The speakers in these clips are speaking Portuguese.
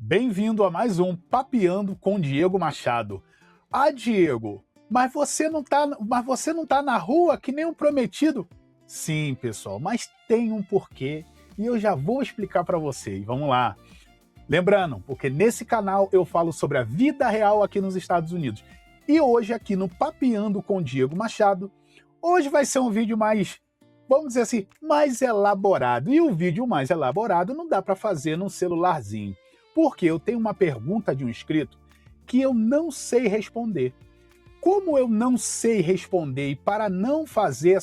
Bem-vindo a mais um Papeando com Diego Machado. Ah, Diego, mas você não tá na rua que nem um prometido? Sim, pessoal, mas tem um porquê e eu já vou explicar para vocês. Vamos lá. Lembrando, porque nesse canal eu falo sobre a vida real aqui nos Estados Unidos. E hoje aqui no Papeando com Diego Machado, hoje vai ser um vídeo mais, vamos dizer assim, mais elaborado. E o vídeo mais elaborado não dá para fazer num celularzinho. Porque eu tenho uma pergunta de um inscrito que eu não sei responder. Como eu não sei responder e para não fazer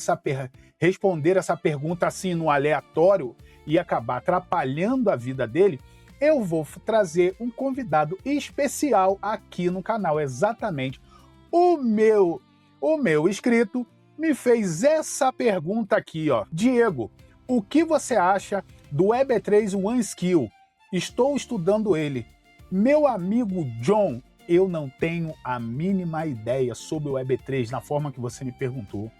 responder essa pergunta assim no aleatório e acabar atrapalhando a vida dele, eu vou trazer um convidado especial aqui no canal. Exatamente. O meu inscrito me fez essa pergunta aqui, ó. Diego, o que você acha do EB3 One Skill? Estou estudando ele. Meu amigo John, eu não tenho a mínima ideia sobre o EB3 na forma que você me perguntou.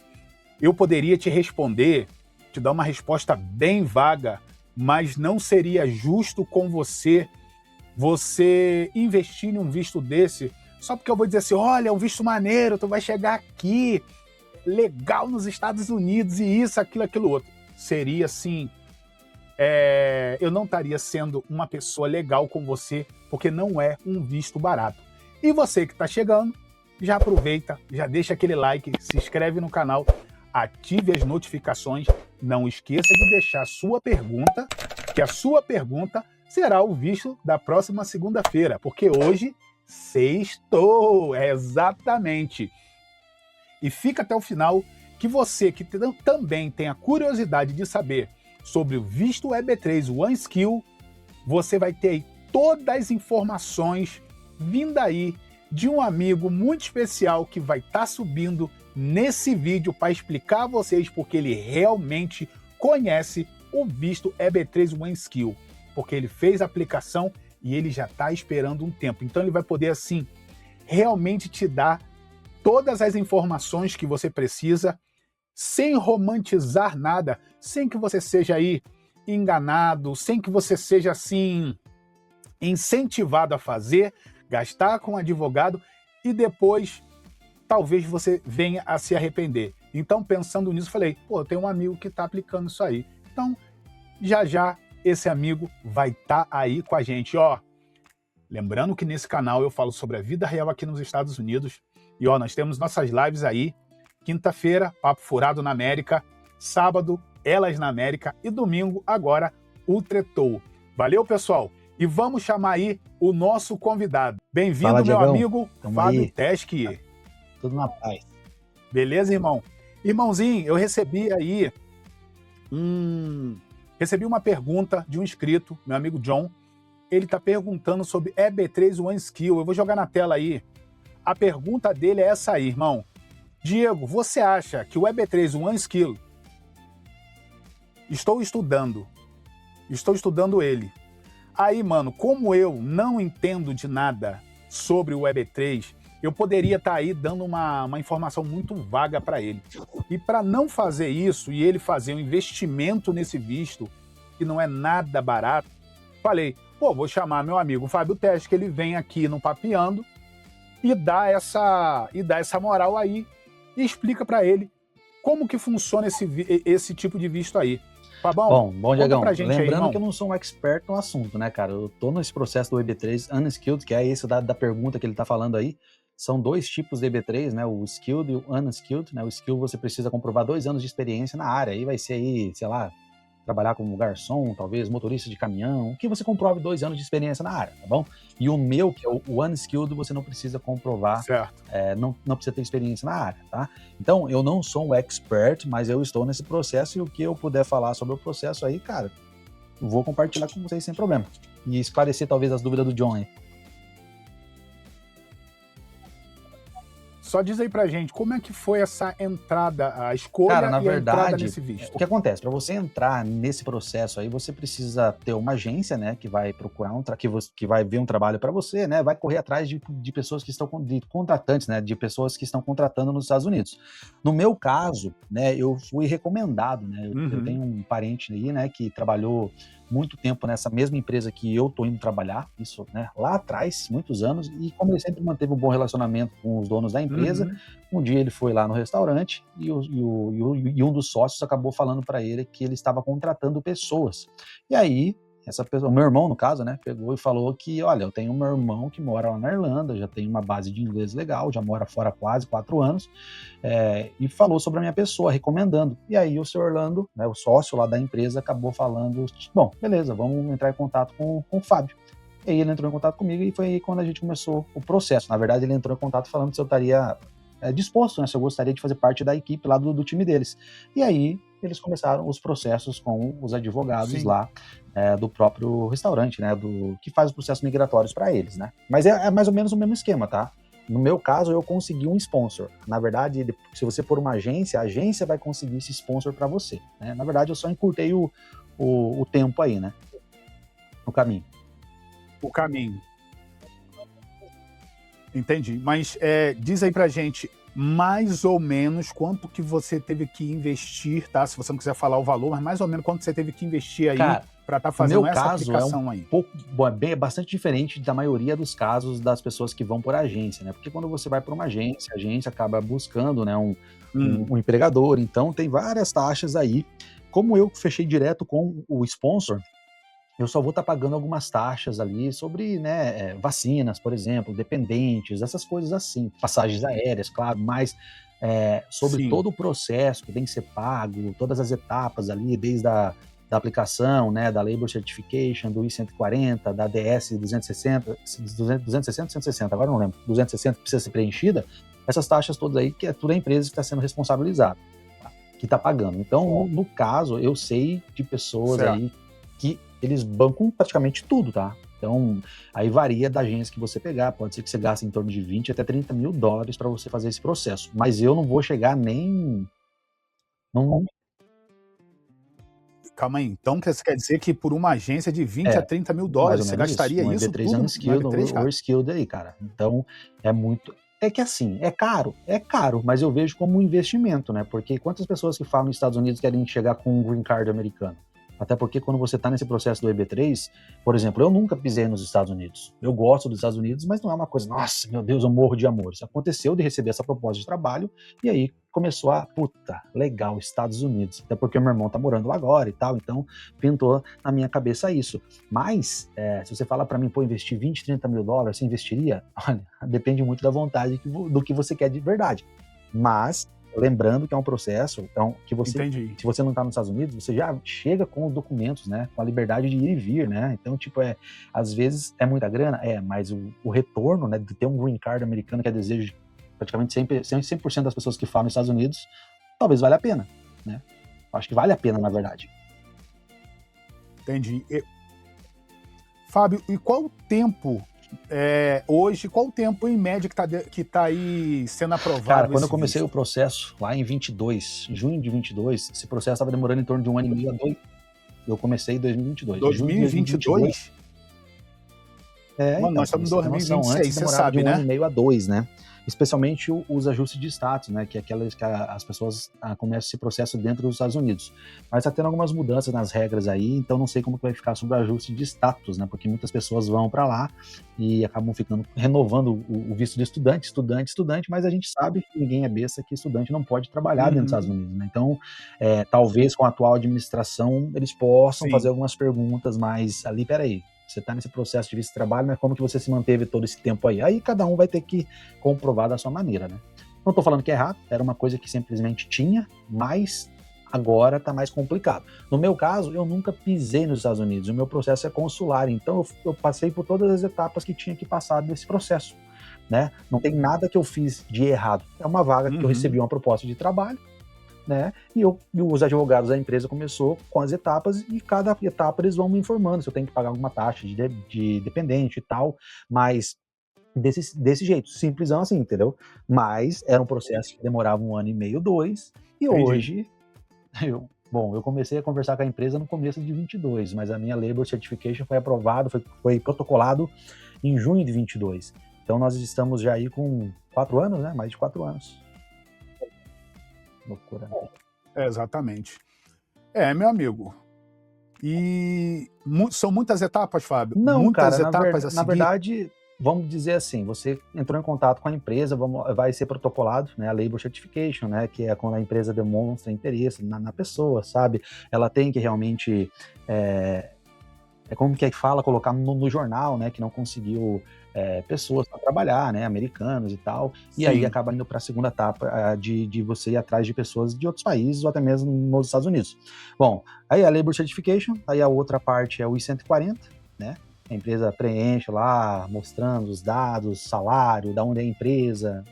Eu poderia te responder, te dar uma resposta bem vaga, mas não seria justo com você investir em um visto desse, só porque eu vou dizer assim, olha, é um visto maneiro, tu vai chegar aqui, legal nos Estados Unidos, e isso, aquilo outro. Seria assim... eu não estaria sendo uma pessoa legal com você, porque não é um visto barato. E você que está chegando, já aproveita, já deixa aquele like, se inscreve no canal, ative as notificações, não esqueça de deixar a sua pergunta, que a sua pergunta será o visto da próxima segunda-feira, porque hoje sextou, exatamente. E fica até o final, que você que também tem a curiosidade de saber sobre o visto EB3 One Skill, você vai ter aí todas as informações vindo aí de um amigo muito especial que vai estar subindo nesse vídeo para explicar a vocês porque ele realmente conhece o visto EB3 One Skill, porque ele fez a aplicação e ele já está esperando um tempo. Então ele vai poder assim realmente te dar todas as informações que você precisa, sem romantizar nada, sem que você seja aí enganado, sem que você seja assim incentivado a fazer, gastar com um advogado e depois talvez você venha a se arrepender. Então, pensando nisso, falei, pô, eu tenho um amigo que está aplicando isso aí. Então, já esse amigo vai estar aí com a gente, ó. Lembrando que nesse canal eu falo sobre a vida real aqui nos Estados Unidos e ó, nós temos nossas lives aí. Quinta-feira, Papo Furado na América. Sábado, Elas na América. E domingo, agora, Ultretou. Valeu, pessoal? E vamos chamar aí o nosso convidado. Bem-vindo, meu amigo Fábio Teschi. Tudo na paz. Beleza, irmão? Irmãozinho, eu recebi aí uma pergunta de um inscrito, meu amigo John. Ele está perguntando sobre EB3 One Skill. Eu vou jogar na tela aí. A pergunta dele é essa aí, irmão. Diego, você acha que o EB3 One Skill... Estou estudando ele. Aí, mano, como eu não entendo de nada sobre o EB3, eu poderia estar aí dando uma informação muito vaga para ele. E para não fazer isso e ele fazer um investimento nesse visto, que não é nada barato, falei, pô, vou chamar meu amigo Fábio Teschi, que ele vem aqui no Papeando e dá essa moral aí e explica para ele como que funciona esse tipo de visto aí. Fabão, bom, Diegão, lembrando que eu não sou um expert no assunto, né, cara? Eu tô nesse processo do EB3 Unskilled, que é esse da pergunta que ele tá falando aí. São dois tipos de EB3, né? O Skilled e o Unskilled, né? O Skilled você precisa comprovar 2 anos de experiência na área. Aí vai ser aí, sei lá, trabalhar como garçom, talvez motorista de caminhão, que você comprove 2 anos de experiência na área, tá bom? E o meu, que é o Unskilled, você não precisa comprovar, não precisa ter experiência na área, tá? Então, eu não sou um expert, mas eu estou nesse processo e o que eu puder falar sobre o processo aí, cara, vou compartilhar com vocês sem problema. E esclarecer talvez as dúvidas do John aí. Só diz aí pra gente, como é que foi essa entrada, a escolha Cara, na e a verdade, entrada nesse visto? O que acontece? Para você entrar nesse processo aí, você precisa ter uma agência, né, que vai procurar que vai ver um trabalho para você, né, vai correr atrás de pessoas que estão de contratantes, né, de pessoas que estão contratando nos Estados Unidos. No meu caso, né, eu fui recomendado, né, eu tenho um parente aí, né, que trabalhou muito tempo nessa mesma empresa que eu tô indo trabalhar, isso, né, lá atrás, muitos anos, e como ele sempre manteve um bom relacionamento com os donos da empresa, um dia ele foi lá no restaurante e um dos sócios acabou falando para ele que ele estava contratando pessoas. E aí, essa pessoa, o meu irmão, no caso, né, pegou e falou que, olha, eu tenho um meu irmão que mora lá na Irlanda, já tem uma base de inglês legal, já mora fora há quase 4 anos, e falou sobre a minha pessoa, recomendando. E aí o seu Orlando, né, o sócio lá da empresa, acabou falando, bom, beleza, vamos entrar em contato com o Fábio. E aí ele entrou em contato comigo e foi aí quando a gente começou o processo. Na verdade, ele entrou em contato falando se eu estaria disposto, né, se eu gostaria de fazer parte da equipe lá do time deles. E aí eles começaram os processos com os advogados lá do próprio restaurante, né, que faz os processos migratórios para eles, né. Mas é mais ou menos o mesmo esquema, tá? No meu caso, eu consegui um sponsor. Na verdade, se você for uma agência, a agência vai conseguir esse sponsor para você, né? Na verdade, eu só encurtei o tempo aí, né? O caminho. O caminho. Entendi. Mas diz aí pra gente, mais ou menos, quanto que você teve que investir, tá? Se você não quiser falar o valor, mas mais ou menos quanto você teve que investir aí para estar fazendo essa aplicação aí. É bastante diferente da maioria dos casos das pessoas que vão por agência, né? Porque quando você vai por uma agência, a agência acaba buscando, né, um empregador, então tem várias taxas aí. Como eu fechei direto com o sponsor, eu só vou estar pagando algumas taxas ali sobre, né, vacinas, por exemplo, dependentes, essas coisas assim, passagens aéreas, claro, mas sobre todo o processo que tem que ser pago, todas as etapas ali, desde da aplicação, né, da Labor Certification, do I-140, da DS 260, 160, agora não lembro, 260 precisa ser preenchida, essas taxas todas aí, que é tudo a empresa que está sendo responsabilizada, tá? Que está pagando. Então, no caso, eu sei de pessoas aí que eles bancam praticamente tudo, tá? Então, aí varia da agência que você pegar, pode ser que você gaste em torno de 20 até 30 mil dólares para você fazer esse processo, mas eu não vou chegar nem... Calma aí, então você quer dizer que por uma agência de 20 a 30 mil dólares você gastaria isso tudo? Um EB3 Unskilled ou Skilled aí, cara. Então, é muito... É que assim, é caro, mas eu vejo como um investimento, né? Porque quantas pessoas que falam nos Estados Unidos querem chegar com um green card americano? Até porque quando você está nesse processo do EB3, por exemplo, eu nunca pisei nos Estados Unidos. Eu gosto dos Estados Unidos, mas não é uma coisa, nossa, meu Deus, eu morro de amor. Isso aconteceu de receber essa proposta de trabalho e aí começou puta, legal, Estados Unidos. Até porque meu irmão tá morando lá agora e tal, então pintou na minha cabeça isso. Mas, se você falar para mim, investir 20, 30 mil dólares, você investiria? Olha, depende muito da vontade do que você quer de verdade. Mas... lembrando que é um processo, então, que você, se você não está nos Estados Unidos, você já chega com os documentos, né, com a liberdade de ir e vir, né, então, tipo, às vezes é muita grana, mas o retorno, né, de ter um green card americano que é desejo de praticamente 100% das pessoas que falam nos Estados Unidos, talvez valha a pena, né, acho que vale a pena, na verdade. Entendi. Fábio, e qual o tempo... hoje, qual o tempo em média que tá aí sendo aprovado? Cara, quando eu comecei o processo lá em junho de 22, esse processo estava demorando em torno de 1 ano e meio a 2. Eu comecei em 2022. 2022? Mano, nós estamos em 2026, você sabe, de 1 né? ano e meio a 2, né? Especialmente os ajustes de status, né? Que é aquelas que as pessoas começam esse processo dentro dos Estados Unidos. Mas está tendo algumas mudanças nas regras aí, então não sei como que vai ficar sobre o ajuste de status, né? Porque muitas pessoas vão para lá e acabam renovando o visto de estudante, mas a gente sabe que ninguém é besta que estudante não pode trabalhar dentro dos Estados Unidos, né? Então, talvez com a atual administração eles possam fazer algumas perguntas, mas ali, peraí, você está nesse processo de visto de trabalho, mas como que você se manteve todo esse tempo aí? Aí cada um vai ter que comprovar da sua maneira, né? Não estou falando que é errado, era uma coisa que simplesmente tinha, mas agora está mais complicado. No meu caso, eu nunca pisei nos Estados Unidos, o meu processo é consular, então eu passei por todas as etapas que tinha que passar desse processo, né? Não tem nada que eu fiz de errado. É uma vaga que eu recebi uma proposta de trabalho, né? E os advogados da empresa começou com as etapas e cada etapa eles vão me informando se eu tenho que pagar alguma taxa de dependente e tal, mas desse jeito, simplesão assim, entendeu? Mas era um processo que demorava 1 ano e meio, 2, e hoje eu comecei a conversar com a empresa no começo de 22, mas a minha Labor Certification foi aprovado, foi protocolado em junho de 22. Então nós estamos já aí com 4 anos, né? Mais de 4 anos. Loucura. Exatamente. Meu amigo, E são muitas etapas, Fábio? Não, muitas cara, etapas a seguir? na verdade, vamos dizer assim, você entrou em contato com a empresa, vai ser protocolado, né, a Labor Certification, né, que é quando a empresa demonstra interesse na pessoa, sabe? Ela tem que realmente, como que fala, colocar no jornal, né, que não conseguiu pessoas para trabalhar, né, americanos e tal, e aí acaba indo para a segunda etapa de você ir atrás de pessoas de outros países ou até mesmo nos Estados Unidos. Bom, aí a Labor Certification, aí a outra parte é o I-140, né, a empresa preenche lá, mostrando os dados, salário, da onde é a empresa,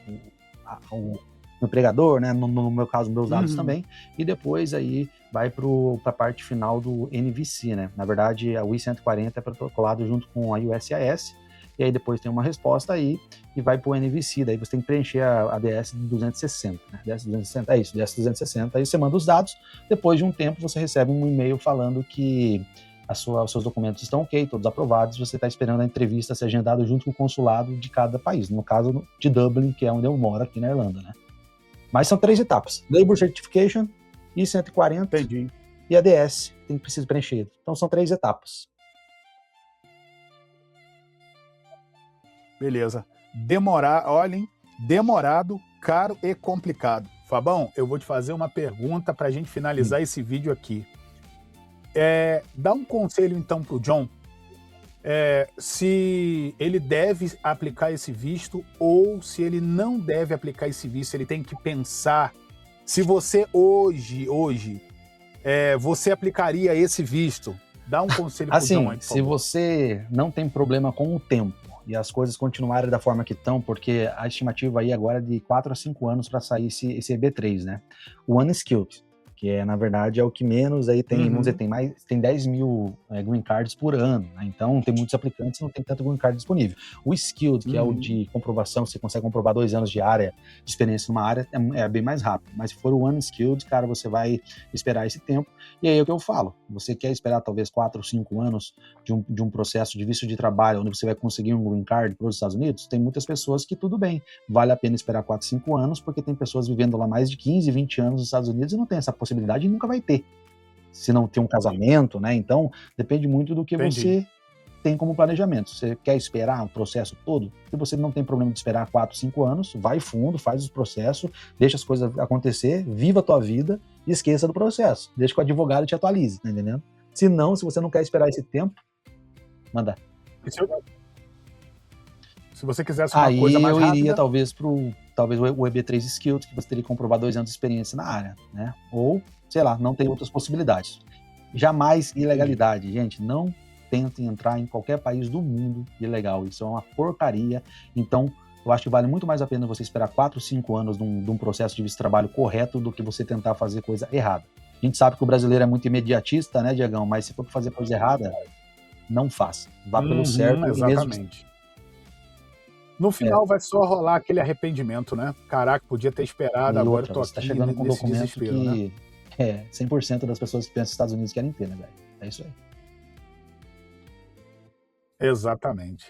o empregador, né, no meu caso, meus dados também, e depois aí vai para a parte final do NVC, né, na verdade o I-140 é protocolado junto com a USIS, e aí depois tem uma resposta aí e vai para o NVC, daí você tem que preencher a DS-260, né? DS-260, é isso, DS-260, aí você manda os dados, depois de um tempo você recebe um e-mail falando que os seus documentos estão ok, todos aprovados, você está esperando a entrevista ser agendada junto com o consulado de cada país, no caso de Dublin, que é onde eu moro aqui na Irlanda, né? Mas são 3 etapas, Labor Certification, I-140 Entendi. e a DS, tem que precisar preencher. Então são 3 etapas. Beleza. Olhem, demorado, caro e complicado. Fabão, eu vou te fazer uma pergunta para a gente finalizar esse vídeo aqui. Dá um conselho então para o John, se ele deve aplicar esse visto ou se ele não deve aplicar esse visto. Ele tem que pensar se você hoje você aplicaria esse visto. Dá um conselho para o John aí, por favor. Se você não tem problema com o tempo e as coisas continuarem da forma que estão, porque a estimativa aí agora é de 4 a 5 anos para sair esse EB3, né? O Unskilled, que na verdade é o que menos aí tem, vamos dizer, tem 10 mil green cards por ano, né? Então tem muitos aplicantes e não tem tanto green card disponível. O Skilled, que é o de comprovação, você consegue comprovar 2 anos de experiência numa área, é bem mais rápido. Mas se for o Unskilled, cara, você vai esperar esse tempo. E aí é o que eu falo, você quer esperar talvez 4 ou 5 anos de um processo de visto de trabalho, onde você vai conseguir um green card para os Estados Unidos? Tem muitas pessoas que tudo bem, vale a pena esperar 4, 5 anos, porque tem pessoas vivendo lá mais de 15, 20 anos nos Estados Unidos e não tem essa possibilidade e nunca vai ter, se não tem um casamento, né? Então, depende muito do que você tem como planejamento. Você quer esperar o processo todo? Se você não tem problema de esperar 4, 5 anos, vai fundo, faz os processos, deixa as coisas acontecer, viva a tua vida e esqueça do processo. Deixa que o advogado te atualize, tá entendendo? Se não, se você não quer esperar esse tempo, manda. Se você quisesse uma coisa mais rápida... Aí eu iria talvez o EB3 Skilled, que você teria que comprovar 2 anos de experiência na área, né? Ou, sei lá, não tem outras possibilidades. Jamais ilegalidade, gente. Não tentem entrar em qualquer país do mundo ilegal. Isso é uma porcaria. Então, eu acho que vale muito mais a pena você esperar 4, 5 anos de um processo de visto de trabalho correto do que você tentar fazer coisa errada. A gente sabe que o brasileiro é muito imediatista, né, Diegão? Mas se for fazer coisa errada, não faça. Vá pelo certo. Exatamente. Mesmo... No final vai só rolar aquele arrependimento, né? Caraca, podia ter esperado, agora eu tô aqui. Você tá chegando com um documento que 100% das pessoas que pensam nos Estados Unidos querem ter, né, velho? É isso aí. Exatamente.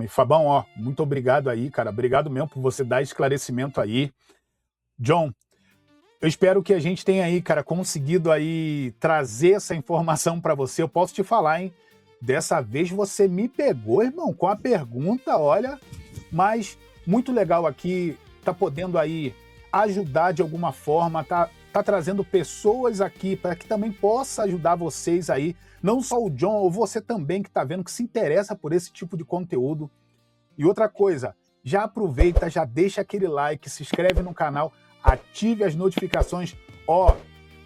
Fabão, muito obrigado aí, cara. Obrigado mesmo por você dar esclarecimento aí. John, eu espero que a gente tenha aí, cara, conseguido aí trazer essa informação para você. Eu posso te falar, hein? Dessa vez você me pegou, irmão, com a pergunta, olha, mas muito legal aqui, tá podendo aí ajudar de alguma forma, tá trazendo pessoas aqui para que também possa ajudar vocês aí, não só o John, ou você também que tá vendo, que se interessa por esse tipo de conteúdo. E outra coisa, já aproveita, já deixa aquele like, se inscreve no canal, ative as notificações,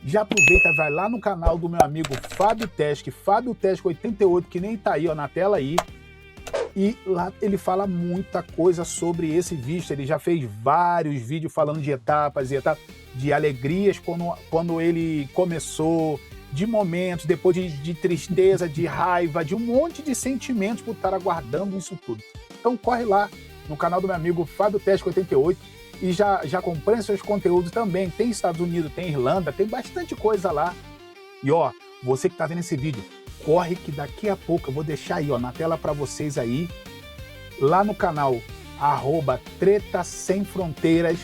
já aproveita, vai lá no canal do meu amigo Fábio Tesch, Fábio Tesch 88, que nem tá aí na tela aí, e lá ele fala muita coisa sobre esse visto. Ele já fez vários vídeos falando de etapas e etapas, de alegrias quando ele começou, de momentos, depois de tristeza, de raiva, de um monte de sentimentos por estar aguardando isso tudo. Então corre lá no canal do meu amigo Fábio Tesch 88 e já acompanha seus conteúdos também. Tem Estados Unidos, tem Irlanda, tem bastante coisa lá. E você que tá vendo esse vídeo, corre que daqui a pouco eu vou deixar aí na tela para vocês aí, lá no canal @Treta Sem Fronteiras,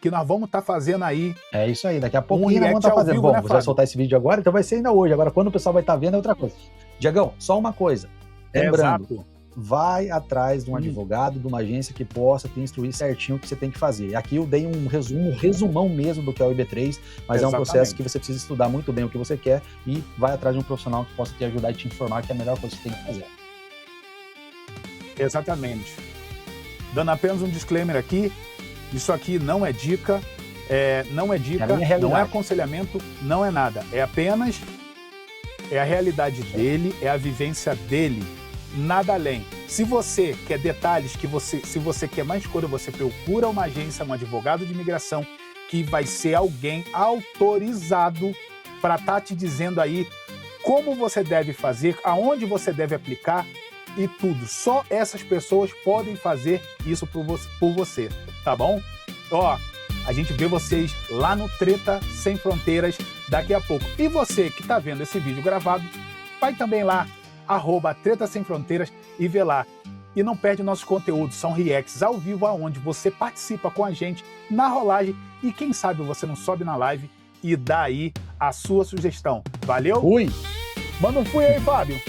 que nós vamos estar fazendo aí. É isso aí, daqui a pouco nós vamos estar fazendo. Bom, você vai soltar esse vídeo agora, então vai ser ainda hoje. Agora, quando o pessoal vai estar vendo, é outra coisa. Diegão, só uma coisa. Lembrando, vai atrás de um advogado, de uma agência que possa te instruir certinho o que você tem que fazer. Aqui eu dei um resumão mesmo do que é o IB3, mas é um processo que você precisa estudar muito bem o que você quer e vai atrás de um profissional que possa te ajudar e te informar que é a melhor coisa que você tem que fazer. Exatamente. Dando apenas um disclaimer aqui, isso aqui não é dica, não é aconselhamento, não é nada. É apenas a realidade dele, é a vivência dele. Nada além. Se você quer detalhes, se você quer mais coisa, você procura uma agência, um advogado de imigração, que vai ser alguém autorizado para estar te dizendo aí como você deve fazer, aonde você deve aplicar e tudo. Só essas pessoas podem fazer isso por você, tá bom? Ó, a gente vê vocês lá no Treta Sem Fronteiras daqui a pouco. E você que está vendo esse vídeo gravado, vai também lá, @Treta Sem Fronteiras e vê lá. E não perde nossos conteúdos, são reacts ao vivo, aonde você participa com a gente na rolagem e quem sabe você não sobe na live e dá aí a sua sugestão. Valeu? Fui! Manda um fui aí, Fábio!